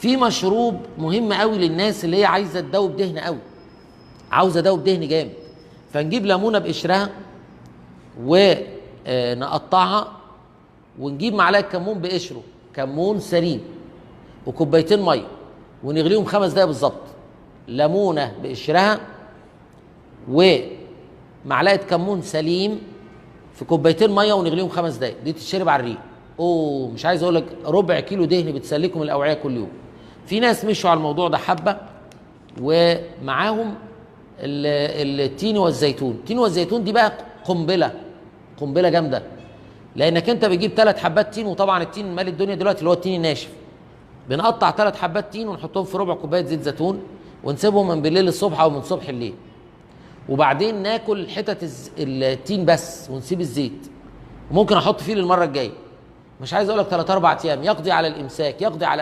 في مشروب مهم قوي للناس اللي هي عايزه تدوب دهن قوي، عاوزه تدوب دهن جامد، فنجيب ليمونه بقشرها ونقطعها ونجيب معلقه كمون بقشره، كمون سليم، وكوبايتين ميه ونغليهم 5 دقايق بالظبط. ليمونه بقشرها ومعلقه كمون سليم في كوبايتين ميه ونغليهم 5 دقايق، دي تتشرب على الريق. اوه مش عايز اقول لك ربع كيلو دهن بتسلكم الاوعيه كل يوم. في ناس مشوا على الموضوع ده حبه ومعاهم التين والزيتون. التين والزيتون دي بقى قنبله جامده، لانك انت بتجيب 3 حبات تين، وطبعا التين مال الدنيا دلوقتي اللي هو التين الناشف. بنقطع 3 حبات تين ونحطهم في ربع كوبايه زيت زيتون ونسيبهم من بالليل للصبح او من صبح الليل، وبعدين ناكل حتت التين بس ونسيب الزيت. وممكن احط فيه للمره الجايه، مش عايز اقول لك 3 4 ايام، يقضي على الامساك، يقضي على